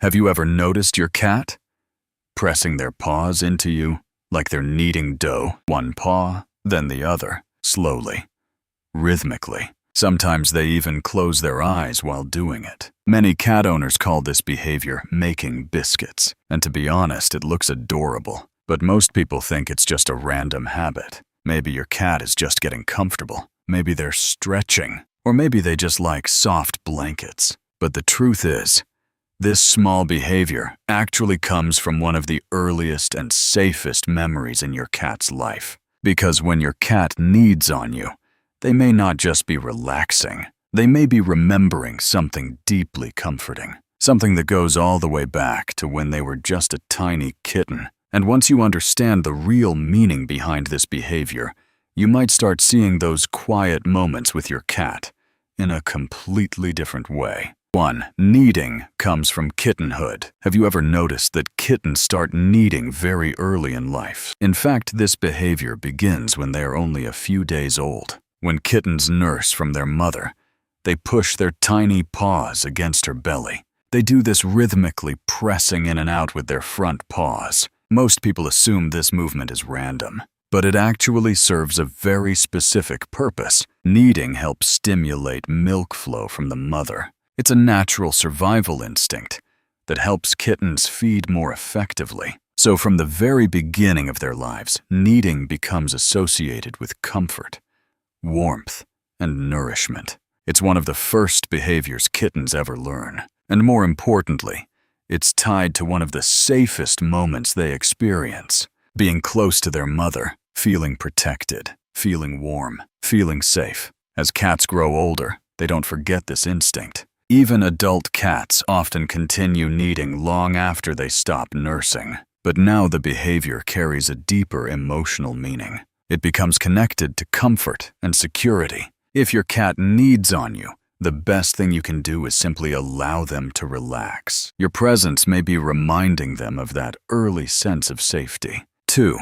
Have you ever noticed your cat pressing their paws into you like they're kneading dough, one paw, then the other, slowly, rhythmically? Sometimes they even close their eyes while doing it. Many cat owners call this behavior making biscuits, and to be honest, it looks adorable. But most people think it's just a random habit. Maybe your cat is just getting comfortable. Maybe they're stretching, or maybe they just like soft blankets. But the truth is, this small behavior actually comes from one of the earliest and safest memories in your cat's life. Because when your cat kneads on you, they may not just be relaxing. They may be remembering something deeply comforting, something that goes all the way back to when they were just a tiny kitten. And once you understand the real meaning behind this behavior, you might start seeing those quiet moments with your cat in a completely different way. 1. Kneading comes from kittenhood. Have you ever noticed that kittens start kneading very early in life? In fact, this behavior begins when they are only a few days old. When kittens nurse from their mother, they push their tiny paws against her belly. They do this rhythmically, pressing in and out with their front paws. Most people assume this movement is random, but it actually serves a very specific purpose. Kneading helps stimulate milk flow from the mother. It's a natural survival instinct that helps kittens feed more effectively. So from the very beginning of their lives, kneading becomes associated with comfort, warmth, and nourishment. It's one of the first behaviors kittens ever learn. And more importantly, it's tied to one of the safest moments they experience, being close to their mother, feeling protected, feeling warm, feeling safe. As cats grow older, they don't forget this instinct. Even adult cats often continue kneading long after they stop nursing. But now the behavior carries a deeper emotional meaning. It becomes connected to comfort and security. If your cat kneads on you, the best thing you can do is simply allow them to relax. Your presence may be reminding them of that early sense of safety. 2.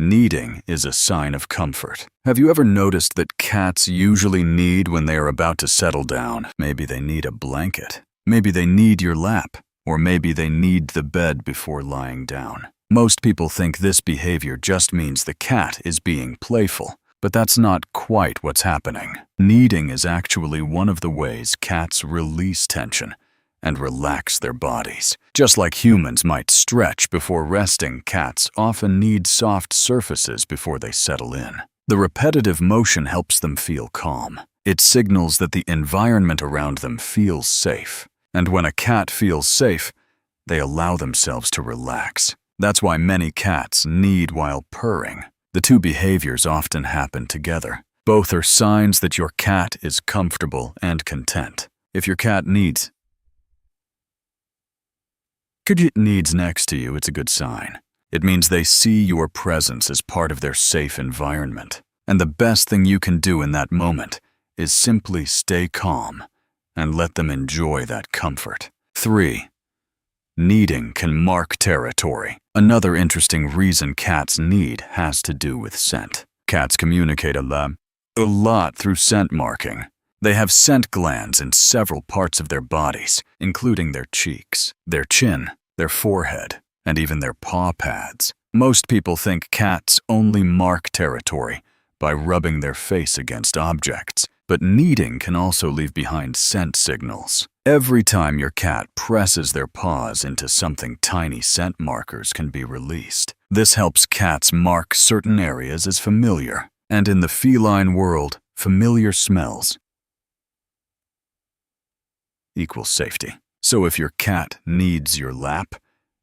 Kneading is a sign of comfort. Have you ever noticed that cats usually knead when they are about to settle down? Maybe they need a blanket. Maybe they need your lap. Or maybe they need the bed before lying down. Most people think this behavior just means the cat is being playful, but that's not quite what's happening. Kneading is actually one of the ways cats release tension and relax their bodies. Just like humans might stretch before resting, cats often need soft surfaces before they settle in. The repetitive motion helps them feel calm. It signals that the environment around them feels safe. And when a cat feels safe, they allow themselves to relax. That's why many cats knead while purring. The two behaviors often happen together. Both are signs that your cat is comfortable and content. If your cat kneads next to you, it's a good sign. It means they see your presence as part of their safe environment. And the best thing you can do in that moment is simply stay calm and let them enjoy that comfort. 3. Kneading can mark territory. Another interesting reason cats knead has to do with scent. Cats communicate a lot through scent marking. They have scent glands in several parts of their bodies, including their cheeks, their chin, their forehead, and even their paw pads. Most people think cats only mark territory by rubbing their face against objects, but kneading can also leave behind scent signals. Every time your cat presses their paws into something, tiny scent markers can be released. This helps cats mark certain areas as familiar. And in the feline world, familiar smells equals safety. So if your cat needs your lap,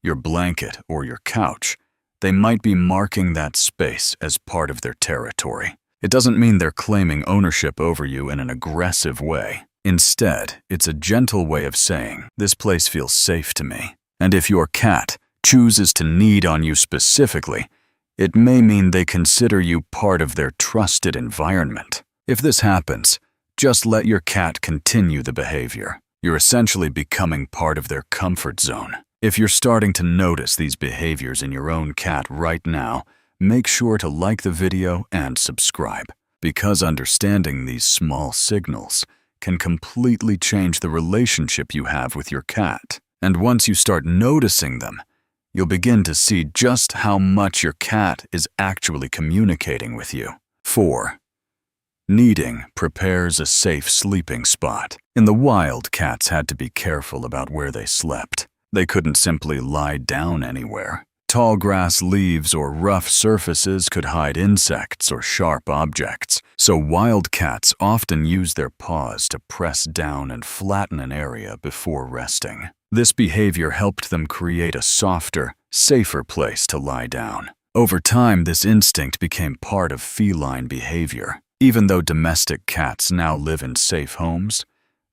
your blanket, or your couch, they might be marking that space as part of their territory. It doesn't mean they're claiming ownership over you in an aggressive way. Instead, it's a gentle way of saying, "This place feels safe to me." And if your cat chooses to knead on you specifically, it may mean they consider you part of their trusted environment. If this happens, just let your cat continue the behavior. You're essentially becoming part of their comfort zone. If you're starting to notice these behaviors in your own cat right now, make sure to like the video and subscribe, because understanding these small signals can completely change the relationship you have with your cat. And once you start noticing them, you'll begin to see just how much your cat is actually communicating with you. 4. Kneading prepares a safe sleeping spot. In the wild, cats had to be careful about where they slept. They couldn't simply lie down anywhere. Tall grass leaves or rough surfaces could hide insects or sharp objects, so wild cats often use their paws to press down and flatten an area before resting. This behavior helped them create a softer, safer place to lie down. Over time, this instinct became part of feline behavior. Even though domestic cats now live in safe homes,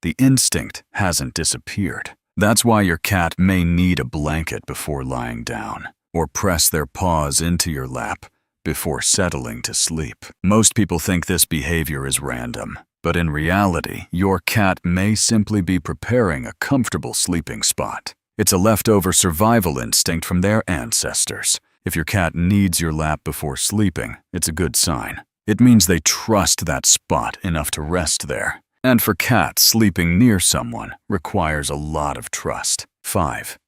the instinct hasn't disappeared. That's why your cat may need a blanket before lying down, or press their paws into your lap before settling to sleep. Most people think this behavior is random, but in reality, your cat may simply be preparing a comfortable sleeping spot. It's a leftover survival instinct from their ancestors. If your cat needs your lap before sleeping, it's a good sign. It means they trust that spot enough to rest there. And for cats, sleeping near someone requires a lot of trust. 5.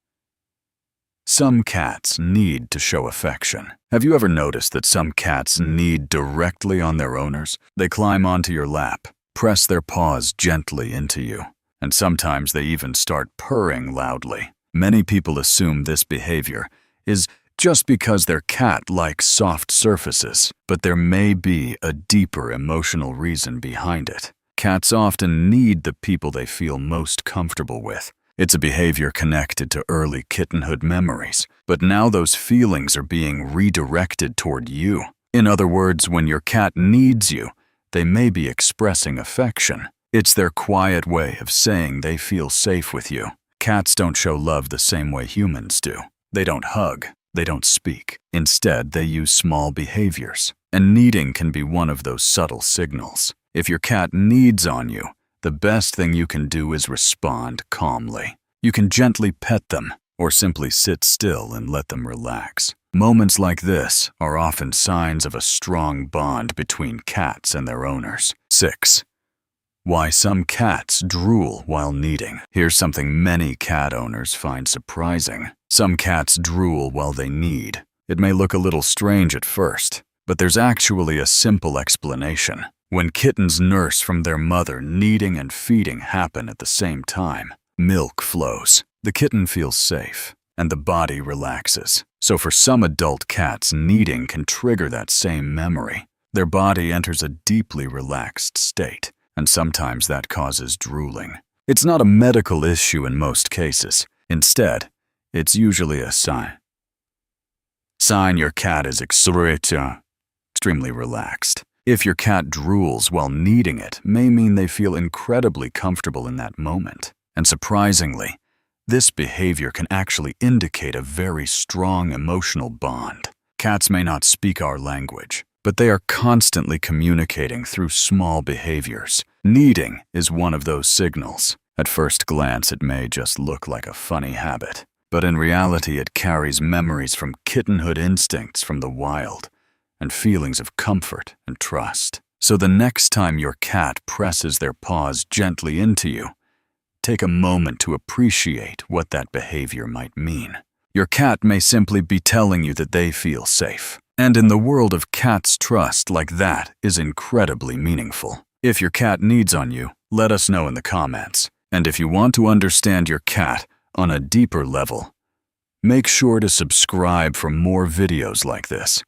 Some cats need to show affection. Have you ever noticed that some cats need directly on their owners? They climb onto your lap, press their paws gently into you, and sometimes they even start purring loudly. Many people assume this behavior is just because their cat likes soft surfaces, but there may be a deeper emotional reason behind it. Cats often need the people they feel most comfortable with. It's a behavior connected to early kittenhood memories, but now those feelings are being redirected toward you. In other words, when your cat needs you, they may be expressing affection. It's their quiet way of saying they feel safe with you. Cats don't show love the same way humans do. They don't hug. They don't speak. Instead, they use small behaviors. And kneading can be one of those subtle signals. If your cat needs on you, the best thing you can do is respond calmly. You can gently pet them, or simply sit still and let them relax. Moments like this are often signs of a strong bond between cats and their owners. 6. Why some cats drool while kneading. Here's something many cat owners find surprising. Some cats drool while they knead. It may look a little strange at first, but there's actually a simple explanation. When kittens nurse from their mother, kneading and feeding happen at the same time. Milk flows. The kitten feels safe, and the body relaxes. So for some adult cats, kneading can trigger that same memory. Their body enters a deeply relaxed state, and sometimes that causes drooling. It's not a medical issue in most cases. Instead, it's usually a sign your cat is extremely relaxed. If your cat drools while kneading, it may mean they feel incredibly comfortable in that moment. And surprisingly, this behavior can actually indicate a very strong emotional bond. Cats may not speak our language, but they are constantly communicating through small behaviors. Kneading is one of those signals. At first glance, it may just look like a funny habit, but in reality, it carries memories from kittenhood instincts from the wild and feelings of comfort and trust. So the next time your cat presses their paws gently into you, take a moment to appreciate what that behavior might mean. Your cat may simply be telling you that they feel safe. And in the world of cats, trust like that is incredibly meaningful. If your cat needs on you, let us know in the comments. And if you want to understand your cat on a deeper level, make sure to subscribe for more videos like this.